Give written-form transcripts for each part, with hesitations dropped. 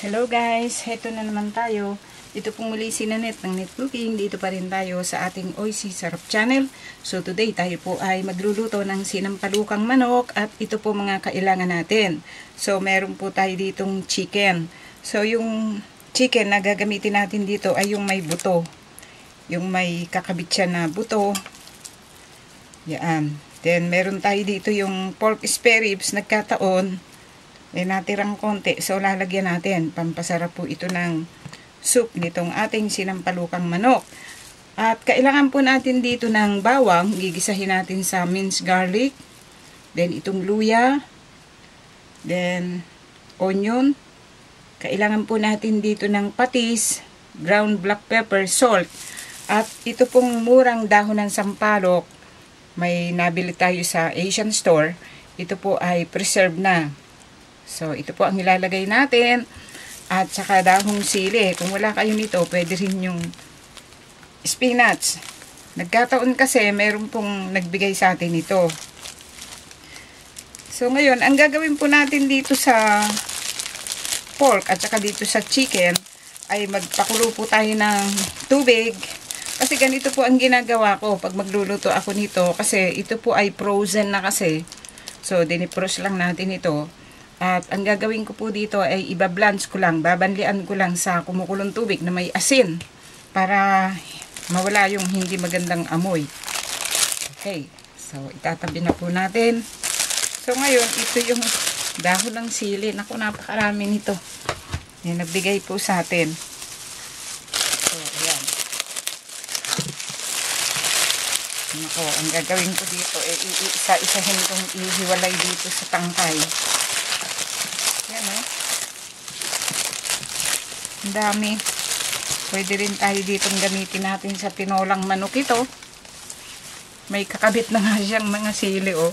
Hello guys, heto na naman tayo. Ito pong muli si Nanette ng Net Cooking. Dito pa rin tayo sa ating Oisy Sarap channel. So today tayo po ay magluluto ng sinampalukang manok at ito po mga kailangan natin. So meron po tayo ditong chicken. So yung chicken na gagamitin natin dito ay yung may buto. Yung may kakabit siya na buto. Yan. Then meron tayo dito yung pork spare ribs nagkataon. May natirang konti. So, lalagyan natin. Pampasarap po ito ng soup nitong ating sinampalukang manok. At kailangan po natin dito ng bawang. Gigisahin natin sa minced garlic. Then, itong luya. Then, onion. Kailangan po natin dito ng patis, ground black pepper, salt. At ito pong murang dahon ng sampalok. May nabili tayo sa Asian store. Ito po ay preserved na. So, ito po ang ilalagay natin. At saka dahong sili. Kung wala kayo nito, pwede rin yung spinach. Nagkataon kasi, meron pong nagbigay sa atin ito. So, ngayon, ang gagawin po natin dito sa pork at saka dito sa chicken, ay magpakulo po tayo ng tubig. Kasi ganito po ang ginagawa ko pag magluluto ako nito. Kasi ito po ay frozen na kasi. So, dinipros lang natin ito. At ang gagawin ko po dito ay iba-blanch ko lang, babanlian ko lang sa kumukulong tubig na may asin para mawala yung hindi magandang amoy. Okay, so itatabi na po natin. So ngayon, ito yung dahon ng sili. Naku, napakarami nito. Yan, nagbigay po sa atin. So, ayan. Naku, ang gagawin ko dito ay isa-isahin kong ihiwalay dito sa tangkay. Yan o. Ang dami. Pwede rin tayo ditong gamitin natin sa tinolang manok ito. May kakabit na nga siyang mga sili o.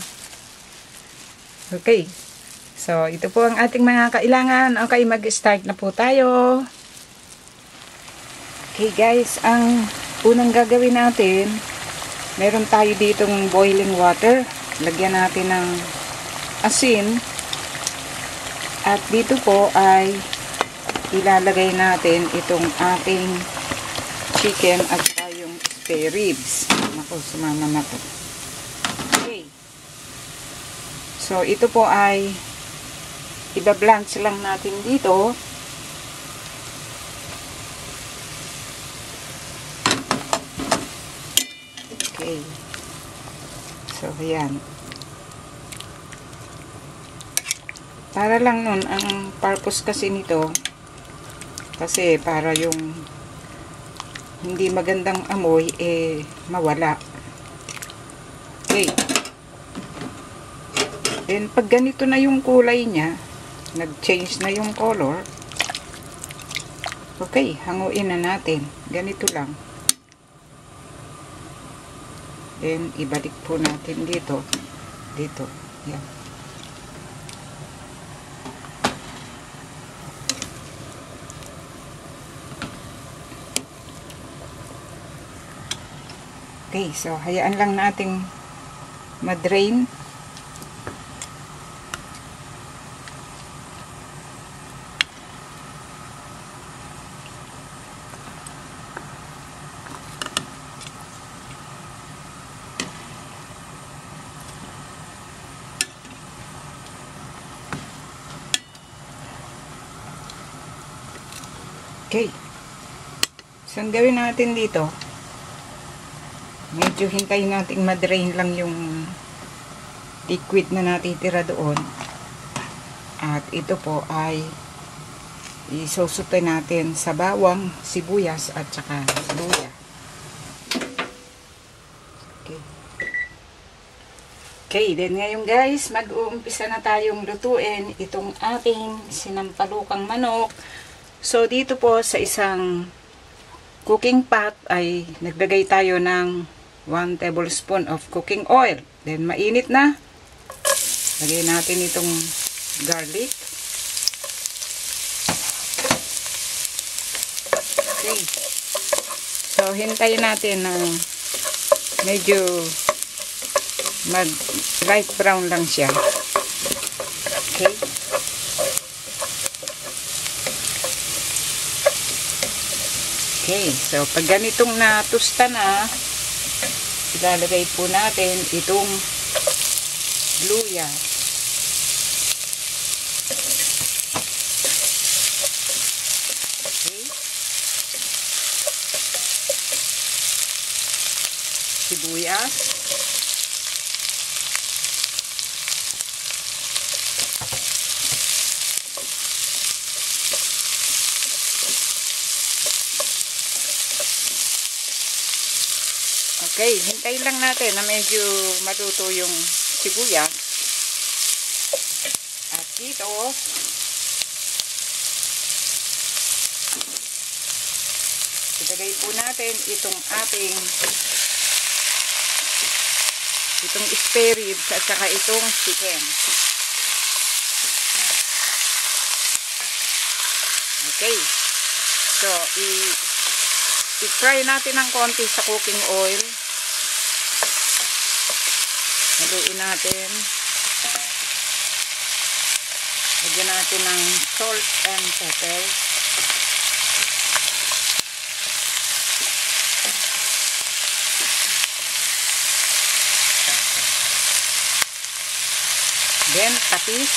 Okay. So, ito po ang ating mga kailangan. Okay, mag-start na po tayo. Okay guys, ang unang gagawin natin, meron tayo ditong boiling water. Lagyan natin ng asin. At dito po ay ilalagay natin itong ating chicken at saka yung spare ribs. Naku, sumama na to. Okay. So, ito po ay iba-blanch lang natin dito. Okay. So, ayan. Para lang nun, ang purpose kasi nito, kasi para yung hindi magandang amoy, mawala. Okay. Then, pag ganito na yung kulay niya, nag-change na yung color, okay, hanguin na natin. Ganito lang. Then, ibalik po natin dito. Dito. Yan. Okay, so hayaan lang nating ma-drain. Okay. So, ang gawin natin dito, medyo hintayin natin ma-drain lang yung liquid na natitira doon. At ito po ay isusupay natin sa bawang, sibuyas at saka luya. Okay. Okay, then ngayon guys, mag-uumpisa na tayong lutuin itong ating sinampalukang manok. So dito po sa isang cooking pot ay naglagay tayo ng 1 tablespoon of cooking oil. Then, mainit na. Lagay natin itong garlic. Okay. So, hintayin natin na medyo mag-light brown lang siya. Okay. Okay, so pag ganitong natusta na, ilalagay po natin itong luya. Okay. Sibuyas. Okay, hintayin lang natin na medyo maluto yung sibuyas. At dito, ilagay po natin itong ating spare ribs at saka itong chicken. Okay. So, i-fry natin ng konti sa cooking oil. Haluin natin. Lagyan natin ng salt and pepper. Then, tapis.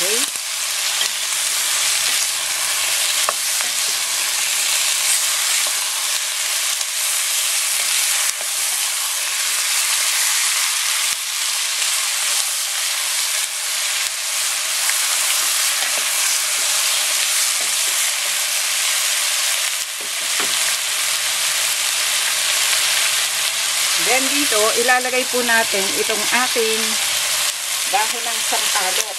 Okay. Then dito, ilalagay po natin itong ating dahon ng sampalok.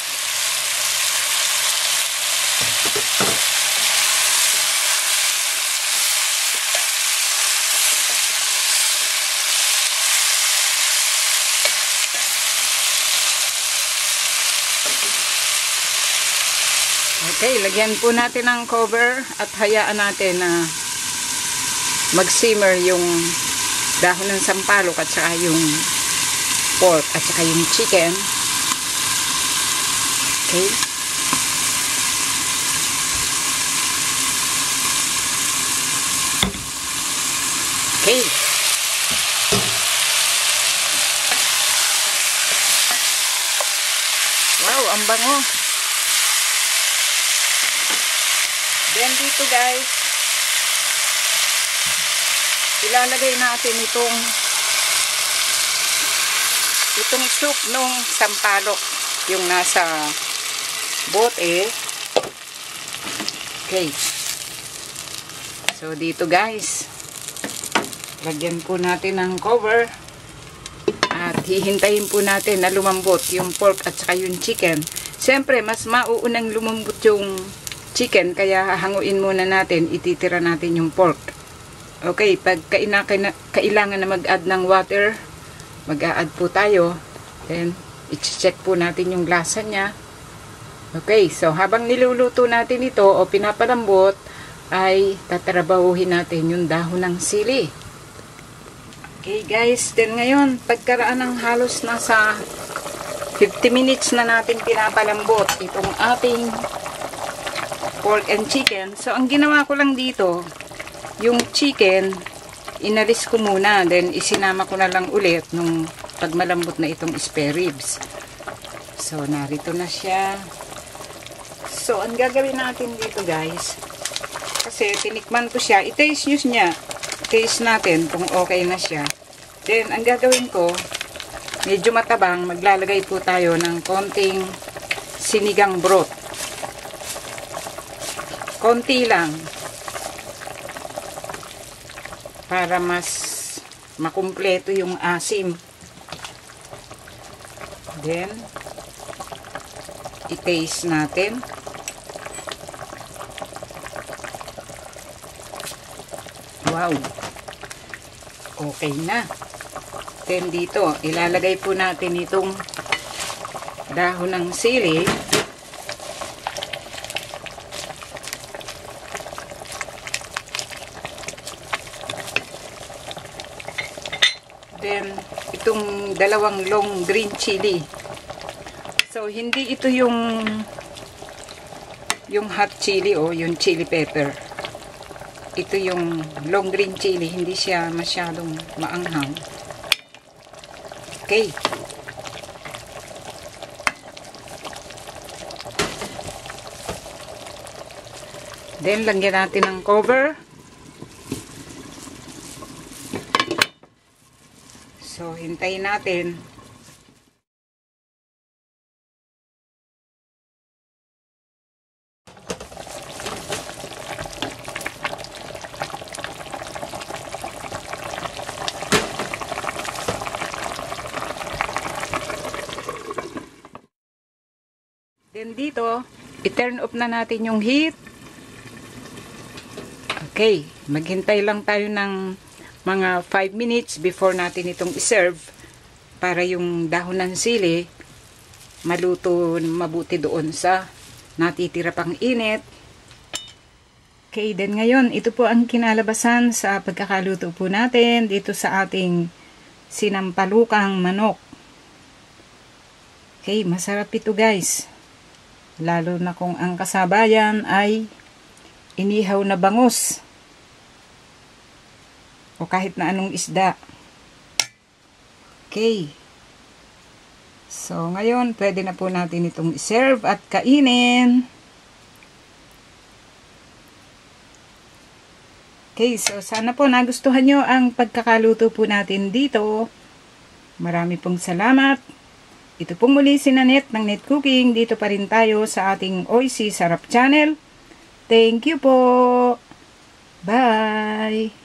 Okay, lagyan po natin ng cover at hayaan natin na mag-simmer yung dahon ng sampalok at saka yung pork at saka yung chicken. Okay. Okay. Wow, ang bango. Then dito guys, ilalagay natin itong soup nung sampalok, yung nasa bote. Okay. So dito guys, lagyan po natin ng cover at hihintayin po natin na lumambot yung pork at saka yung chicken. Siyempre, mas mauunang lumambot yung chicken, kaya hanguin muna natin, ititira natin yung pork. Okay, pag kailangan na mag-add ng water, mag-a-add po tayo. Then, i-check po natin yung lasa niya. Okay, so habang niluluto natin ito o pinapalambot, ay tatrabahuhin natin yung dahon ng sili. Okay guys, then ngayon, pagkaraan ng halos nasa 50 minutes na natin pinapalambot itong ating pork and chicken. So, ang ginawa ko lang dito, yung chicken, inalis ko muna. Then, isinama ko na lang ulit nung pag malambot na itong spare ribs. So, narito na siya. So, ang gagawin natin dito guys, kasi tinikman ko siya, i-taste nyo niya. Taste natin kung okay na siya. Then, ang gagawin ko, medyo matabang, maglalagay po tayo ng konting sinigang broth. Konti lang. Para mas makumpleto yung asim. Then, i-taste natin. Wow. Okay na. Then dito, ilalagay po natin itong dahon ng sili. Then, itong dalawang long green chili. So, hindi ito yung yung hot chili o yung chili pepper. Ito yung long green chili, hindi siya masyadong maanghang. Okay. Then, lagyan natin ng cover. So, hintayin natin. Then, dito, i-turn off na natin yung heat. Okay, maghintay lang tayo ng mga 5 minutes before natin itong iserve para yung dahon ng sili maluto mabuti doon sa natitira pang init. Okay, then ngayon, ito po ang kinalabasan sa pagkakaluto po natin dito sa ating sinampalukang manok. Okay, masarap ito guys. Lalo na kung ang kasabayan ay inihaw na bangus o kahit na anong isda. Okay. So, ngayon, pwede na po natin itong iserve at kainin. Okay, so sana po nagustuhan nyo ang pagkakaluto po natin dito. Marami pong salamat. Ito pong muli si Nanette ng Net Cooking. Dito pa rin tayo sa ating OIC Sarap Channel. Thank you po. Bye.